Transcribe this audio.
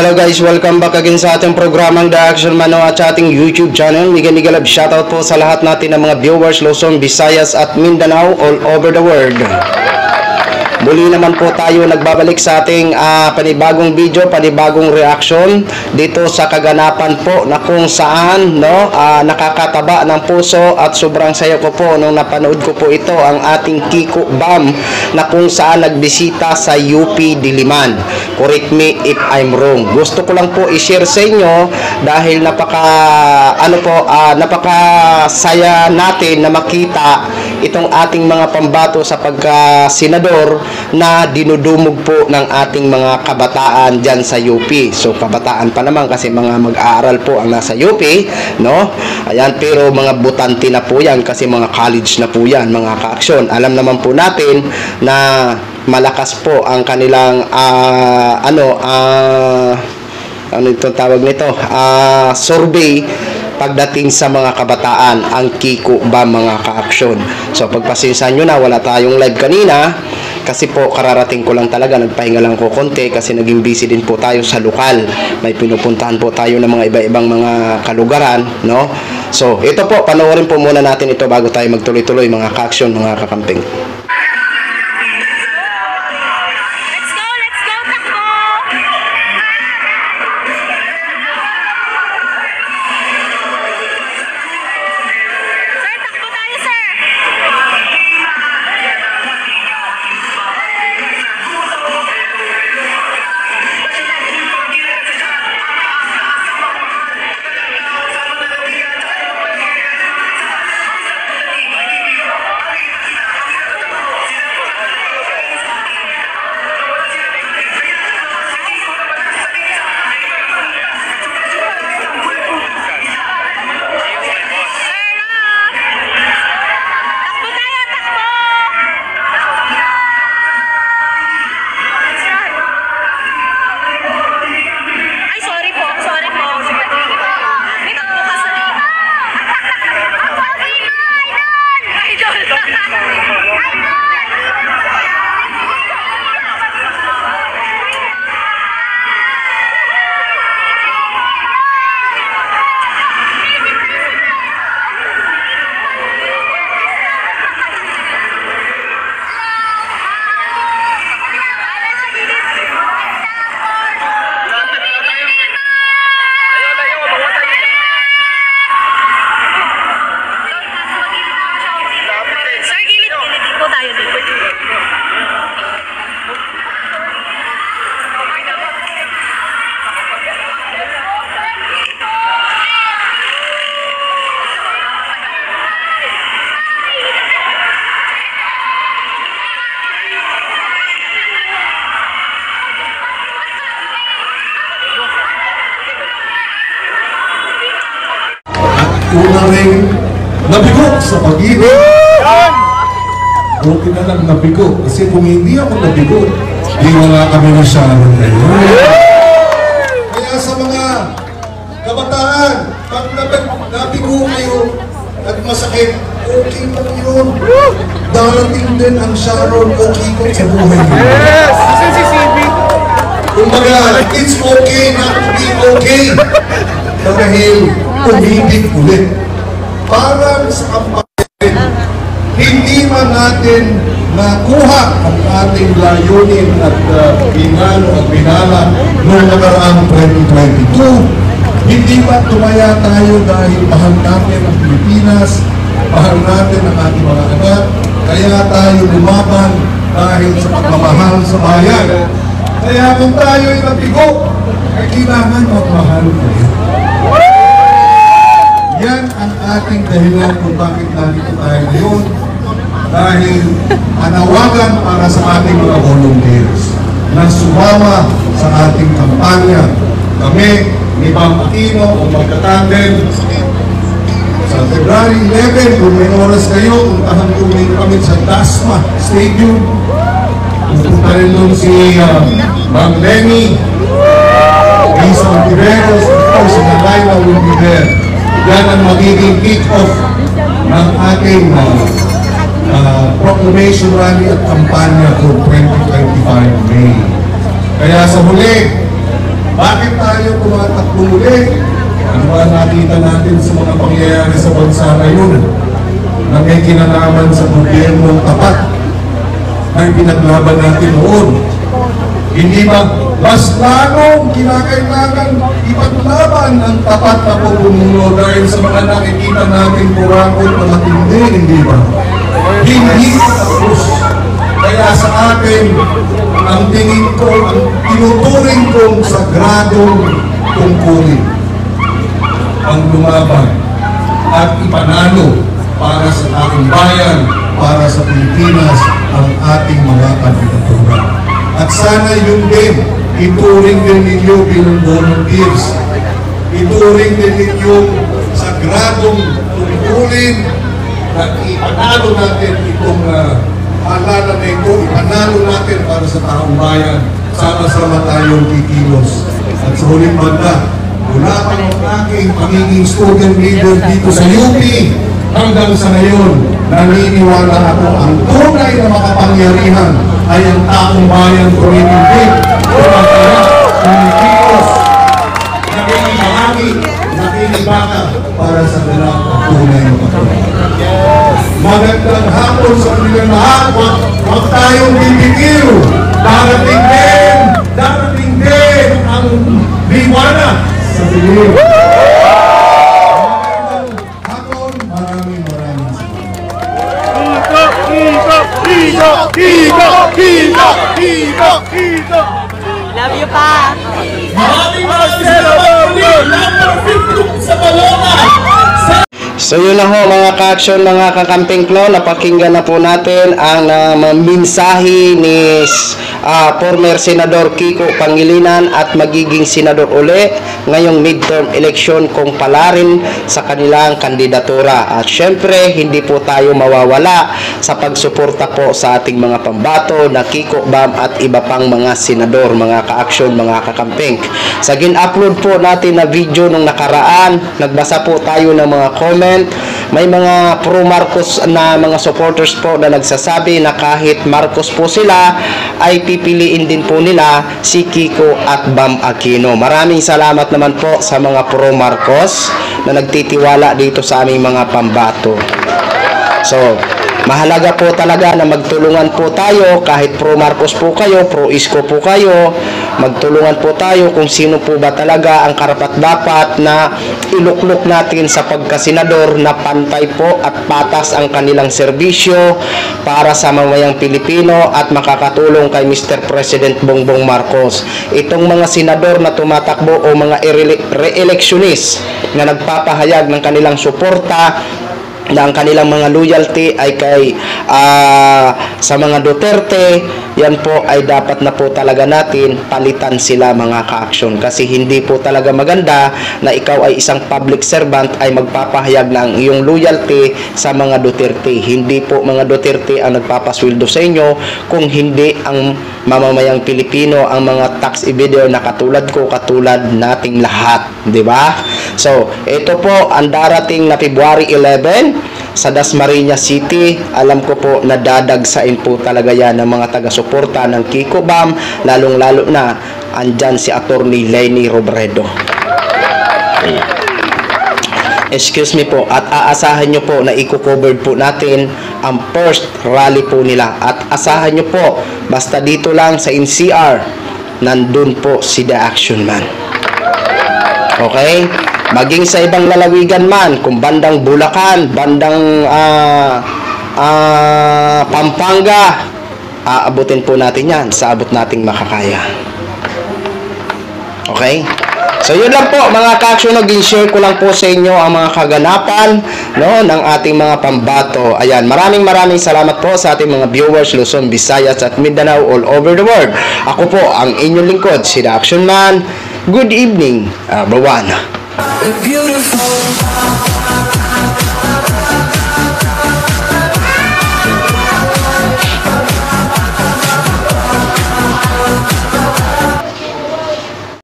Hello guys, welcome back again sa ating programang The Action Man at sa ating YouTube channel. Miguel shoutout po sa lahat natin ng mga viewers Luzon, Visayas at Mindanao all over the world. Muli naman po tayo nagbabalik sa ating panibagong video, panibagong reaction dito sa kaganapan po na kung saan nakakataba ng puso at sobrang saya ko po nung napanood ko po ito ang ating Kiko Bam na kung saan nagbisita sa UP Diliman. Correct me if I'm wrong. Gusto ko lang po i-share sa inyo dahil napakasaya natin na makita itong ating mga pambato sa pagka-senador na dinudumog po ng ating mga kabataan dyan sa UP. So kabataan pa naman kasi mga mag-aaral po ang nasa UP, no? Ayan, pero mga butante na po yan kasi mga college na po yan, mga ka-aksyon. Alam naman po natin na malakas po ang kanilang ano itong tawag nito? Survey pagdating sa mga kabataan, ang Kiko ba mga ka-aksyon. So pagpasensyahan nyo na, wala tayong live kanina kasi po kararating ko lang talaga, nagpahinga lang ko konti kasi naging busy din po tayo sa lokal. May pinupuntahan po tayo ng mga iba-ibang mga kalugaran, no? So ito po, panoorin po muna natin ito bago tayo magtuloy-tuloy mga ka-aksyon, mga kakamping. Una rin nabigo sa pag-ibig. Buti na lang nabigo. Kasi kung hindi ako nabigo, di wala kami na Sharon ngayon. Kaya sa mga kabataan, pag nabigo kayo at masakit, okay lang yun. Darating din ang Sharon o Kiko sa buhay nyo. Kumbaga, it's okay not to be okay. Dahil umibig ulit. Parang sa kampanya, hindi man natin nakuha ang ating layunin at binalo at binala noong nakaraang 2022. Hindi ba tumaya tayo dahil mahal natin ang Pilipinas, mahal natin ang ating mga anak, kaya tayo lumaban dahil sa pagmamahal sa bayan. Kaya kung tayo'y nabigo, ay kailangan magmahal tayo. Yan ang ating dahilan kung bakit nandito tayo ngayon. Dahil anawagan para sa ating mga volunteers na sumama sa ating kampanya. Kami ni Bam Aquino o magkatandem sa February 11, kung may oras kayo, puntahan kami sa Dasma Stadium. Pupunta rin nun si Bang Lenny, Lisa Ontiveros, of course, si Nalaila will be there. Yan ang magiging kick-off ng ating proclamation rally at kampanya for 2025 May. Kaya sa huli, bakit Bakit tayo tumatakbo ulit? Ano ba nakita natin sa mga pangyayari sa bansa ngayon na may kinalaman sa gobyernong tapat na pinaglaban natin noon? Hindi ba mas lalong kinakailangan ipaglaban ang tapat na pamumuno dahil sa mga nakikita natin kurakot na matindi, hindi ba? Hindi tapos. Kaya sa akin, ang tingin ko, ang tinuturing kong sagradong tungkulin ang lumaban at ipanalo para sa ating bayan, para sa Pilipinas, ang ating mga kandidatura. At sana yun din, ituring din ninyo bilang volunteers. Ituring din ninyo sagradong tungkulin na ipanalo natin itong alala na ito, ipanalo natin para sa taong bayan. Sama-sama tayong kikilos. At sa huling banda, mula pa ng aking pagiging student leader dito sa UP, hanggang sa ngayon, naniniwala ako ang tunay na makapangyarihan ay ang taong bayan kumitindig, kumakaya, kumikilos, naging bahagi, nakikibaka para sa ganang tunay na makapangyarihan. Magandang hapon sa kanilang lahat, huwag tayong bibigil, darating din ang liwanag sa dilim. Love you pa! So yun na ho mga ka-action, mga kakamping klo, napakinggan na po natin ang mensahe ni former Senador Kiko Pangilinan at magiging senador uli ngayong midterm election kung palarin sa kanilang kandidatura. At syempre, hindi po tayo mawawala sa pagsuporta po sa ating mga pambato na Kiko Bam at iba pang mga senador, mga ka-action, mga kakamping. Sa gin-upload po natin na video nung nakaraan, nagbasa po tayo ng mga comment. May mga pro-Marcos na mga supporters po na nagsasabi na kahit Marcos po sila, ay pipiliin din po nila si Kiko at Bam Aquino. Maraming salamat naman po sa mga pro-Marcos na nagtitiwala dito sa aming mga pambato. So, mahalaga po talaga na magtulungan po tayo, kahit pro-Marcos po kayo, pro-Isko po kayo, magtulungan po tayo kung sino po ba talaga ang karapat-dapat na iluklok natin sa pagkasenador na pantay po at patas ang kanilang serbisyo para sa mamayang Pilipino at makakatulong kay Mr. President Bongbong Marcos. Itong mga senador na tumatakbo o mga re-electionist na nagpapahayag ng kanilang suporta na ang kanilang mga loyalty ay kay sa mga Duterte, yan po ay dapat na po talaga natin palitan sila mga ka-action, kasi hindi po talaga maganda na ikaw ay isang public servant ay magpapahayag ng iyong loyalty sa mga Duterte. Hindi po mga Duterte ang nagpapasweldo sa inyo, kung hindi ang mamamayang Pilipino, ang mga tax evader na katulad ko, katulad nating lahat, di ba? So, ito po ang darating na February 11 sa Dasmariñas City. Alam ko po na dadagsain po talaga yan ng mga taga-suporta ng Kiko Bam, lalong-lalo na andyan si Attorney Leni Robredo. Excuse me po, at aasahan nyo po na i-cover po natin ang first rally po nila, at asahan nyo po, basta dito lang sa NCR, nandun po si The Action Man. Okay? Maging sa ibang lalawigan man, kung bandang Bulacan, bandang Pampanga, aabutin po natin yan sa abot nating makakaya. Okay? So yun lang po mga ka-action, nag-share ko lang po sa inyo ang mga kaganapan, no, ng ating mga pambato. Ayan, maraming salamat po sa ating mga viewers Luzon, Visayas at Mindanao all over the world. Ako po ang inyong lingkod, si The Action Man. Good evening, everyone. Beautiful.